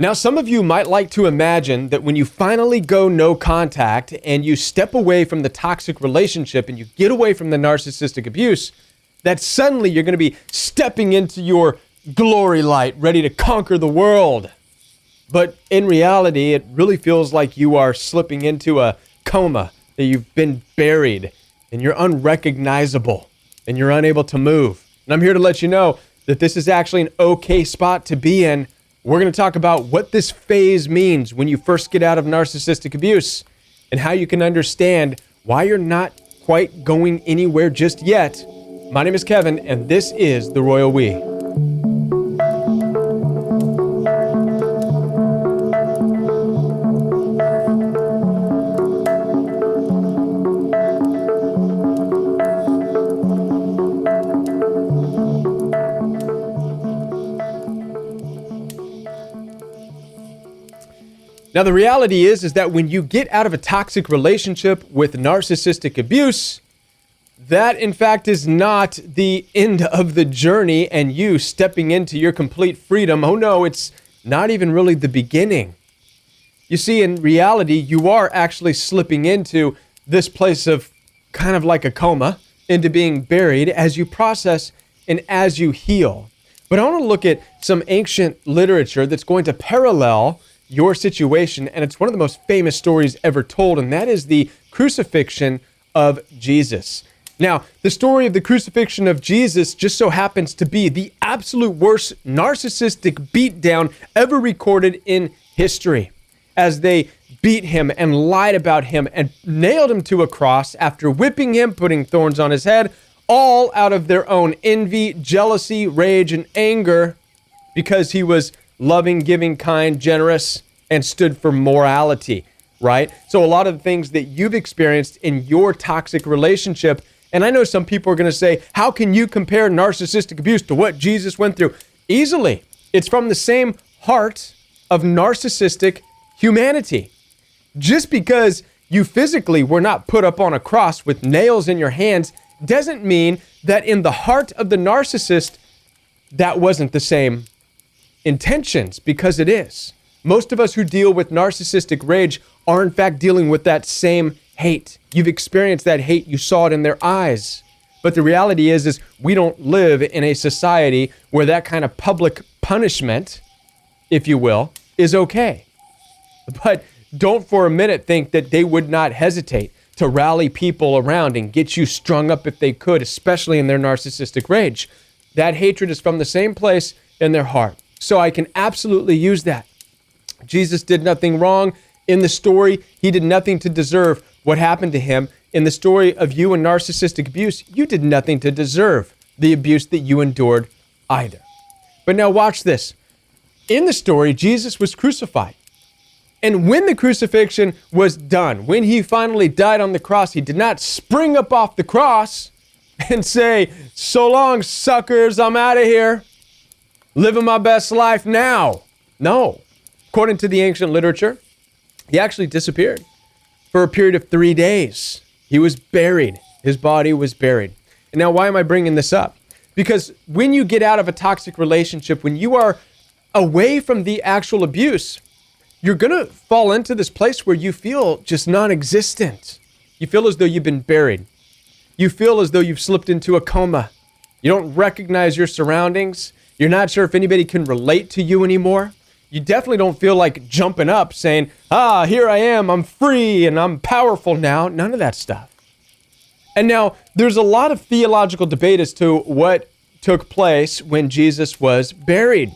Now, some of you might like to imagine that when you finally go no contact and you step away from the toxic relationship and you get away from the narcissistic abuse, that suddenly you're going to be stepping into your glory light, ready to conquer the world. But in reality, it really feels like you are slipping into a coma, that you've been buried and you're unrecognizable and you're unable to move. And I'm here to let you know that this is actually an okay spot to be in. We're going to talk about what this phase means when you first get out of narcissistic abuse and how you can understand why you're not quite going anywhere just yet. My name is Kevin, and this is The Royal We. Now, the reality is that when you get out of a toxic relationship with narcissistic abuse, that in fact is not the end of the journey and you stepping into your complete freedom. Oh no, it's not even really the beginning. You see, in reality, you are actually slipping into this place of kind of like a coma, into being buried as you process and as you heal. But I want to look at some ancient literature that's going to parallel your situation, and it's one of the most famous stories ever told, and that is the Crucifixion of Jesus. Now, the story of the Crucifixion of Jesus just so happens to be the absolute worst narcissistic beatdown ever recorded in history, as they beat him and lied about him and nailed him to a cross after whipping him, putting thorns on his head, all out of their own envy, jealousy, rage, and anger, because he was loving, giving, kind, generous, and stood for morality, right? So a lot of the things that you've experienced in your toxic relationship, and I know some people are going to say, how can you compare narcissistic abuse to what Jesus went through? Easily. It's from the same heart of narcissistic humanity. Just because you physically were not put up on a cross with nails in your hands doesn't mean that in the heart of the narcissist, that wasn't the same intentions, because it is. Most of us who deal with narcissistic rage are in fact dealing with that same hate. You've experienced that hate. You saw it in their eyes. But the reality is we don't live in a society where that kind of public punishment, if you will, is okay. But don't for a minute think that they would not hesitate to rally people around and get you strung up if they could, especially in their narcissistic rage. That hatred is from the same place in their heart. So I can absolutely use that. Jesus did nothing wrong in the story. He did nothing to deserve what happened to him. In the story of you and narcissistic abuse, you did nothing to deserve the abuse that you endured either. But now watch this. In the story, Jesus was crucified. And when the crucifixion was done, when he finally died on the cross, he did not spring up off the cross and say, "So long, suckers, I'm out of here. Living my best life now." No. According to the ancient literature, he actually disappeared for a period of 3 days. He was buried. His body was buried. And now, why am I bringing this up? Because when you get out of a toxic relationship, when you are away from the actual abuse, you're going to fall into this place where you feel just non-existent. You feel as though you've been buried. You feel as though you've slipped into a coma. You don't recognize your surroundings. You're not sure if anybody can relate to you anymore. You definitely don't feel like jumping up saying, here I am, I'm free and I'm powerful now. None of that stuff. And now there's a lot of theological debate as to what took place when Jesus was buried.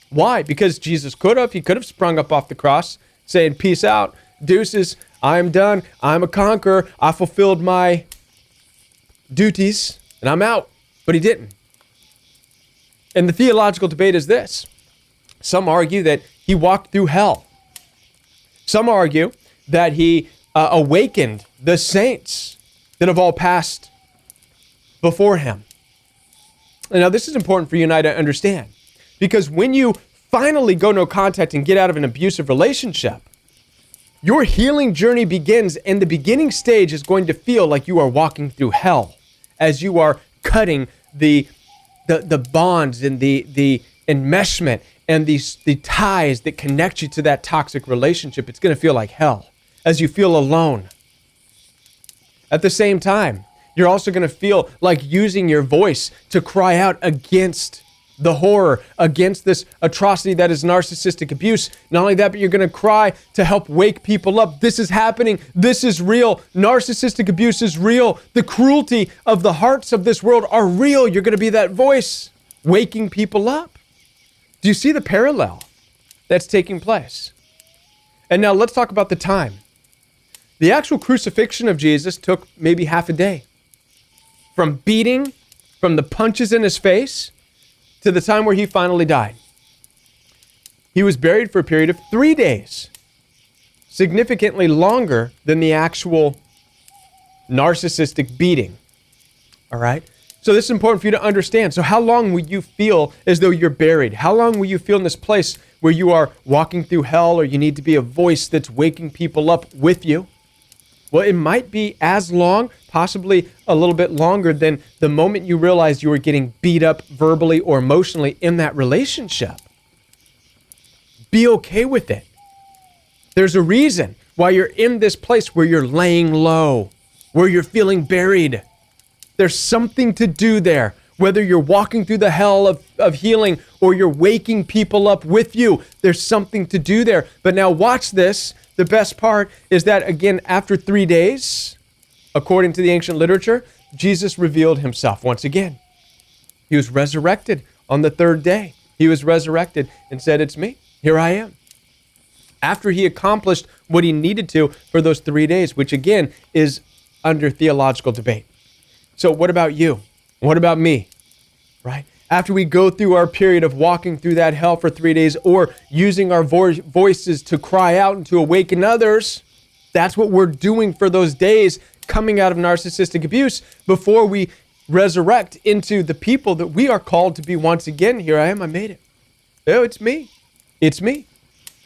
Why? Because Jesus could have sprung up off the cross saying, "Peace out, deuces, I'm done, I'm a conqueror, I fulfilled my duties and I'm out." But he didn't. And the theological debate is this. Some argue that he walked through hell. Some argue that he awakened the saints that have all passed before him. And now this is important for you and I to understand, because when you finally go no contact and get out of an abusive relationship, your healing journey begins, and the beginning stage is going to feel like you are walking through hell as you are cutting the bonds and the enmeshment and the ties that connect you to that toxic relationship, it's going to feel like hell as you feel alone. At the same time, you're also going to feel like using your voice to cry out against the horror, against this atrocity that is narcissistic abuse. Not only that, but you're going to cry to help wake people up. This is happening. This is real. Narcissistic abuse is real. The cruelty of the hearts of this world are real. You're going to be that voice waking people up. Do you see the parallel that's taking place? And now let's talk about the time. The actual crucifixion of Jesus took maybe half a day. From beating, from the punches in his face, to the time where he finally died. He was buried for a period of 3 days, significantly longer than the actual narcissistic beating. All right? So this is important for you to understand. So how long will you feel as though you're buried? How long will you feel in this place where you are walking through hell, or you need to be a voice that's waking people up with you? Well, it might be as long, possibly a little bit longer than the moment you realized you were getting beat up verbally or emotionally in that relationship. Be okay with it. There's a reason why you're in this place where you're laying low, where you're feeling buried. There's something to do there. Whether you're walking through the hell of healing or you're waking people up with you, there's something to do there. But now watch this. The best part is that, again, after 3 days, according to the ancient literature, Jesus revealed himself once again. He was resurrected on the third day. He was resurrected and said, "It's me. Here I am." After he accomplished what he needed to for those 3 days, which again is under theological debate. So what about you? What about me? Right? After we go through our period of walking through that hell for 3 days, or using our voices to cry out and to awaken others, that's what we're doing for those days coming out of narcissistic abuse before we resurrect into the people that we are called to be once again. Here I am, I made it. Oh, it's me. It's me.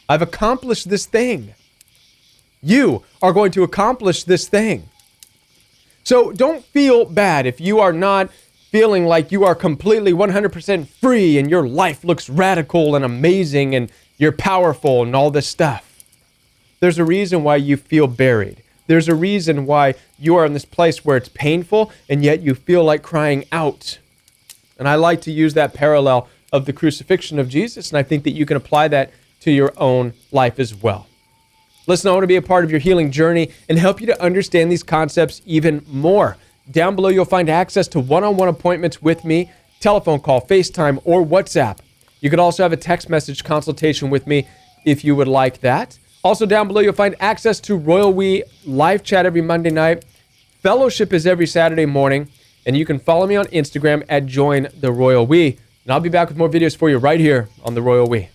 I've accomplished this thing. You are going to accomplish this thing. So don't feel bad if you are not feeling like you are completely 100% free and your life looks radical and amazing and you're powerful and all this stuff. There's a reason why you feel buried. There's a reason why you are in this place where it's painful and yet you feel like crying out. And I like to use that parallel of the crucifixion of Jesus, and I think that you can apply that to your own life as well. Listen, I want to be a part of your healing journey and help you to understand these concepts even more. Down below, you'll find access to one-on-one appointments with me, telephone call, FaceTime, or WhatsApp. You could also have a text message consultation with me if you would like that. Also, down below, you'll find access to Royal We live chat every Monday night. Fellowship is every Saturday morning, and you can follow me on Instagram at Join the Royal We. And I'll be back with more videos for you right here on the Royal We.